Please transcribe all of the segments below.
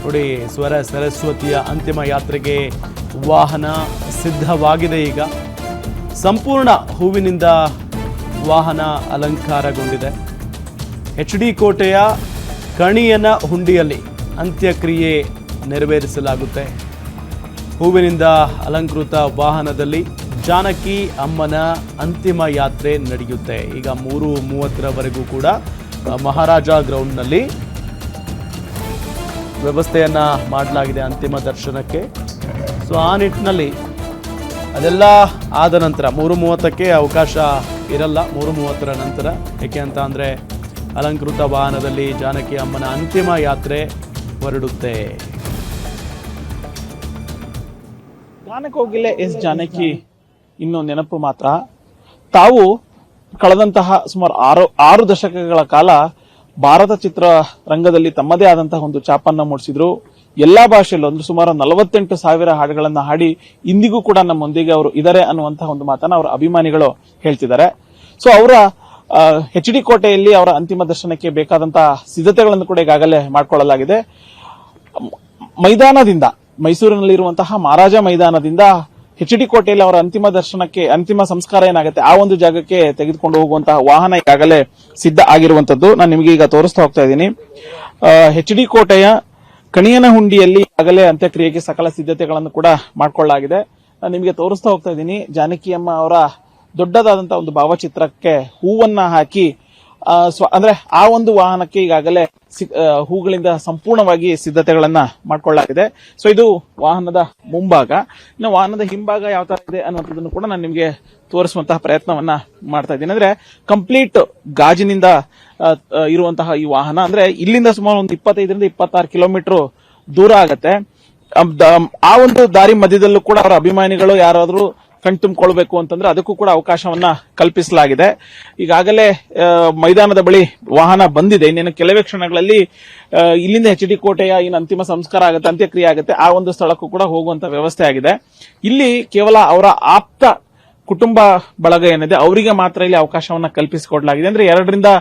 ನೋಡಿ, ಸ್ವರ ಸರಸ್ವತಿಯ ಅಂತಿಮ ಯಾತ್ರೆಗೆ ವಾಹನ ಸಿದ್ಧವಾಗಿದೆ. ಈಗ ಸಂಪೂರ್ಣ ಹೂವಿನಿಂದ ವಾಹನ ಅಲಂಕಾರಗೊಂಡಿದೆ. HD ಕೋಟೆಯ ಕಣಿಯನ ಹುಂಡಿಯಲ್ಲಿ ಅಂತ್ಯಕ್ರಿಯೆ ನೆರವೇರಿಸಲಾಗುತ್ತೆ. ಹೂವಿನಿಂದ ಅಲಂಕೃತ ವಾಹನದಲ್ಲಿ ಜಾನಕಿ ಅಮ್ಮನ ಅಂತಿಮ ಯಾತ್ರೆ ನಡೆಯುತ್ತೆ. ಈಗ 3:30ರವರೆಗೂ ಕೂಡ ಮಹಾರಾಜ ಗ್ರೌಂಡ್ನಲ್ಲಿ ವ್ಯವಸ್ಥೆಯನ್ನ ಮಾಡಲಾಗಿದೆ ಅಂತಿಮ ದರ್ಶನಕ್ಕೆ. ಸೊ ಆ ನಿಟ್ಟಿನಲ್ಲಿ ಅದೆಲ್ಲ ಆದ ನಂತರ 3:30ಕ್ಕೆ ಅವಕಾಶ ಇರಲ್ಲ. 3:30ರ ನಂತರ ಏಕೆ ಅಂತ ಅಂದರೆ ಅಲಂಕೃತ ವಾಹನದಲ್ಲಿ ಜಾನಕಿ ಅಮ್ಮನ ಅಂತಿಮ ಯಾತ್ರೆ ಹೊರಡುತ್ತೆ. ಗಾನಕೋಗಿಲೆ ಎಸ್ ಜಾನಕಿ ಇನ್ನೂ ನೆನಪು ಮಾತ್ರ. ತಾವು ಕಳೆದಂತಹ ಸುಮಾರು ಆರು ದಶಕಗಳ ಕಾಲ ಭಾರತ ಚಿತ್ರರಂಗದಲ್ಲಿ ತಮ್ಮದೇ ಆದಂತಹ ಒಂದು ಛಾಪನ್ನ ಮೂಡಿಸಿದ್ರು. ಎಲ್ಲಾ ಭಾಷೆಯಲ್ಲೂ ಅಂದ್ರೆ ಸುಮಾರು 48,000 ಹಾಡುಗಳನ್ನ ಹಾಡಿ ಇಂದಿಗೂ ಕೂಡ ನಮ್ಮೊಂದಿಗೆ ಅವರು ಇದ್ದಾರೆ ಅನ್ನುವಂತಹ ಒಂದು ಮಾತನ್ನ ಅವರ ಅಭಿಮಾನಿಗಳು ಹೇಳ್ತಿದ್ದಾರೆ. ಸೊ ಅವರ HD ಕೋಟೆಯಲ್ಲಿ ಅವರ ಅಂತಿಮ ದರ್ಶನಕ್ಕೆ ಬೇಕಾದಂತಹ ಸಿದ್ಧತೆಗಳನ್ನು ಕೂಡ ಈಗಾಗಲೇ ಮಾಡಿಕೊಳ್ಳಲಾಗಿದೆ. ಮೈದಾನದಿಂದ, ಮೈಸೂರಿನಲ್ಲಿರುವಂತಹ ಮಹಾರಾಜ ಮೈದಾನದಿಂದ HD ಕೋಟೆಯಲ್ಲಿ ಅವರ ಅಂತಿಮ ದರ್ಶನಕ್ಕೆ, ಅಂತಿಮ ಸಂಸ್ಕಾರ ಏನಾಗುತ್ತೆ ಆ ಒಂದು ಜಾಗಕ್ಕೆ ತೆಗೆದುಕೊಂಡು ಹೋಗುವಂತಹ ವಾಹನ ಈಗಾಗಲೇ ಸಿದ್ಧ ಆಗಿರುವಂತದ್ದು ನಾನು ನಿಮಗೆ ಈಗ ತೋರಿಸ್ತಾ ಹೋಗ್ತಾ ಇದ್ದೀನಿ. HD ಕೋಟೆಯ ಕಣಿಯನ ಹುಂಡಿಯಲ್ಲಿ ಈಗಾಗಲೇ ಅಂತ್ಯಕ್ರಿಯೆಗೆ ಸಕಲ ಸಿದ್ಧತೆಗಳನ್ನು ಕೂಡ ಮಾಡಿಕೊಳ್ಳಲಾಗಿದೆ. ನಾನು ನಿಮಗೆ ತೋರಿಸ್ತಾ ಹೋಗ್ತಾ ಇದ್ದೀನಿ. ಜಾನಕಿ ಅಮ್ಮ ಅವರ ದೊಡ್ಡದಾದಂತಹ ಒಂದು ಭಾವಚಿತ್ರಕ್ಕೆ ಹೂವನ್ನ ಹಾಕಿ ಅಂದ್ರೆ ಆ ಒಂದು ವಾಹನಕ್ಕೆ ಈಗಾಗಲೇ ಹೂಗಳಿಂದ ಸಂಪೂರ್ಣವಾಗಿ ಸಿದ್ಧತೆಗಳನ್ನ ಮಾಡಿಕೊಳ್ಳಲಾಗಿದೆ. ಸೊ ಇದು ವಾಹನದ ಮುಂಭಾಗ. ಇನ್ನು ವಾಹನದ ಹಿಂಭಾಗ ಯಾವ ತರ ಇದೆ ಅನ್ನುವಂಥದ್ದನ್ನು ಕೂಡ ನಾನು ನಿಮಗೆ ತೋರಿಸುವಂತಹ ಪ್ರಯತ್ನವನ್ನ ಮಾಡ್ತಾ ಇದ್ದೀನಿ. ಅಂದ್ರೆ ಕಂಪ್ಲೀಟ್ ಗಾಜಿನಿಂದ ಇರುವಂತಹ ಈ ವಾಹನ, ಅಂದ್ರೆ ಇಲ್ಲಿಂದ ಸುಮಾರು ಒಂದು 25ರಿಂದ 26 ಕಿಲೋಮೀಟರ್ ದೂರ ಆಗತ್ತೆ. ಆ ಒಂದು ದಾರಿ ಮಧ್ಯದಲ್ಲೂ ಕೂಡ ಅವರ ಅಭಿಮಾನಿಗಳು ಯಾರಾದ್ರೂ ಕಣ್ತುಂಬಿಕೊಳ್ಬೇಕು ಅಂತಂದ್ರೆ ಅದಕ್ಕೂ ಕೂಡ ಅವಕಾಶವನ್ನ ಕಲ್ಪಿಸಲಾಗಿದೆ. ಈಗಾಗಲೇ ಮೈದಾನದ ಬಳಿ ವಾಹನ ಬಂದಿದೆ. ಇನ್ನೇನು ಕೆಲವೇ ಕ್ಷಣಗಳಲ್ಲಿ ಇಲ್ಲಿಂದ HD ಕೋಟೆಯ ಏನು ಅಂತಿಮ ಸಂಸ್ಕಾರ ಆಗುತ್ತೆ, ಅಂತ್ಯಕ್ರಿಯೆ ಆಗುತ್ತೆ, ಆ ಒಂದು ಸ್ಥಳಕ್ಕೂ ಕೂಡ ಹೋಗುವಂತ ವ್ಯವಸ್ಥೆ ಆಗಿದೆ. ಇಲ್ಲಿ ಕೇವಲ ಅವರ ಆಪ್ತ ಕುಟುಂಬ ಬಳಗ ಏನಿದೆ ಅವರಿಗೆ ಮಾತ್ರ ಇಲ್ಲಿ ಅವಕಾಶವನ್ನ ಕಲ್ಪಿಸಿಕೊಡಲಾಗಿದೆ. ಅಂದ್ರೆ 2ರಿಂದ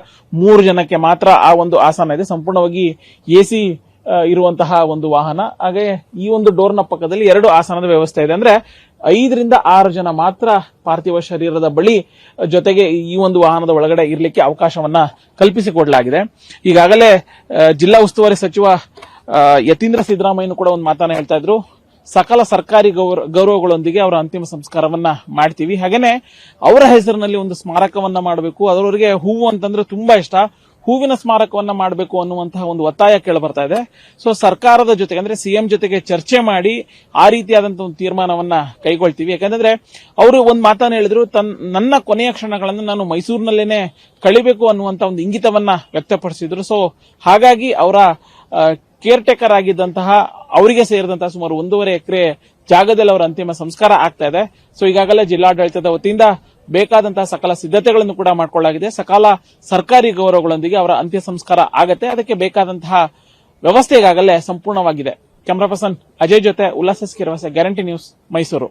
3 ಜನಕ್ಕೆ ಮಾತ್ರ ಆ ಒಂದು ಆಸನ ಇದೆ. ಸಂಪೂರ್ಣವಾಗಿ AC ಇರುವಂತಹ ಒಂದು ವಾಹನ. ಹಾಗೆ ಈ ಒಂದು ಡೋರ್ನ ಪಕ್ಕದಲ್ಲಿ 2 ಆಸನದ ವ್ಯವಸ್ಥೆ ಇದೆ. ಅಂದ್ರೆ 5ರಿಂದ 6 ಜನ ಮಾತ್ರ ಪಾರ್ಥಿವ ಶರೀರದ ಬಳಿ ಜೊತೆಗೆ ಈ ಒಂದು ವಾಹನದ ಒಳಗಡೆ ಇರಲಿಕ್ಕೆ ಅವಕಾಶವನ್ನ ಕಲ್ಪಿಸಿಕೊಡಲಾಗಿದೆ. ಈಗಾಗಲೇ ಜಿಲ್ಲಾ ಉಸ್ತುವಾರಿ ಸಚಿವ ಯತೀಂದ್ರ ಸಿದ್ದರಾಮಯ್ಯನು ಕೂಡ ಒಂದು ಮಾತನ್ನ ಹೇಳ್ತಾ ಇದ್ರು. ಸಕಲ ಸರ್ಕಾರಿ ಗೌರವಗಳೊಂದಿಗೆ ಅವರ ಅಂತಿಮ ಸಂಸ್ಕಾರವನ್ನ ಮಾಡ್ತೀವಿ. ಹಾಗೇನೆ ಅವರ ಹೆಸರಿನಲ್ಲಿ ಒಂದು ಸ್ಮಾರಕವನ್ನ ಮಾಡಬೇಕು. ಅದರವರಿಗೆ ಹೂವು ಅಂತಂದ್ರೆ ತುಂಬಾ ಇಷ್ಟ. ಹೂವಿನ ಸ್ಮಾರಕವನ್ನ ಮಾಡಬೇಕು ಅನ್ನುವಂತಹ ಒಂದು ಒತ್ತಾಯ ಕೇಳಿ ಬರ್ತಾ ಇದೆ. ಸೊ ಸರ್ಕಾರದ ಜೊತೆಗೆ ಅಂದ್ರೆ CM ಜೊತೆಗೆ ಚರ್ಚೆ ಮಾಡಿ ಆ ರೀತಿಯಾದಂತಹ ಒಂದು ತೀರ್ಮಾನವನ್ನ ಕೈಗೊಳ್ತೀವಿ. ಯಾಕಂದ್ರೆ ಅವರು ಒಂದು ಮಾತನ್ನ ಹೇಳಿದ್ರು, ನನ್ನ ಕೊನೆಯ ಕ್ಷಣಗಳನ್ನು ನಾನು ಮೈಸೂರಿನಲ್ಲೇನೆ ಕಳಿಬೇಕು ಅನ್ನುವಂತ ಒಂದು ಇಂಗಿತವನ್ನ ವ್ಯಕ್ತಪಡಿಸಿದ್ರು. ಸೊ ಹಾಗಾಗಿ ಅವರ ಕೇರ್ ಟೇಕರ್ ಆಗಿದ್ದಂತಹ ಅವರಿಗೆ ಸೇರಿದಂತಹ ಸುಮಾರು 1.5 ಎಕರೆ ಜಾಗದಲ್ಲಿ ಅವರ ಅಂತಿಮ ಸಂಸ್ಕಾರ ಆಗ್ತಾ ಇದೆ. ಸೊ ಈಗಾಗಲೇ ಜಿಲ್ಲಾಡಳಿತದ ವತಿಯಿಂದ ಬೇಕಾದಂತಹ ಸಕಲ ಸಿದ್ಧತೆಗಳನ್ನು ಕೂಡ ಮಾಡಿಕೊಳ್ಳಲಾಗಿದೆ. ಸಕಲ ಸರ್ಕಾರಿ ಗೌರವಗಳೊಂದಿಗೆ ಅವರ ಅಂತ್ಯ ಸಂಸ್ಕಾರ ಆಗತ್ತೆ. ಅದಕ್ಕೆ ಬೇಕಾದಂತಹ ವ್ಯವಸ್ಥೆ ಈಗಾಗಲೇ ಸಂಪೂರ್ಣವಾಗಿದೆ. ಕ್ಯಾಮರಾ ಪರ್ಸನ್ ಅಜಯ್ ಜೊತೆ ಉಲ್ಲಾಸ್ ಕಿರವಸೆ, ಗ್ಯಾರಂಟಿ ನ್ಯೂಸ್, ಮೈಸೂರು.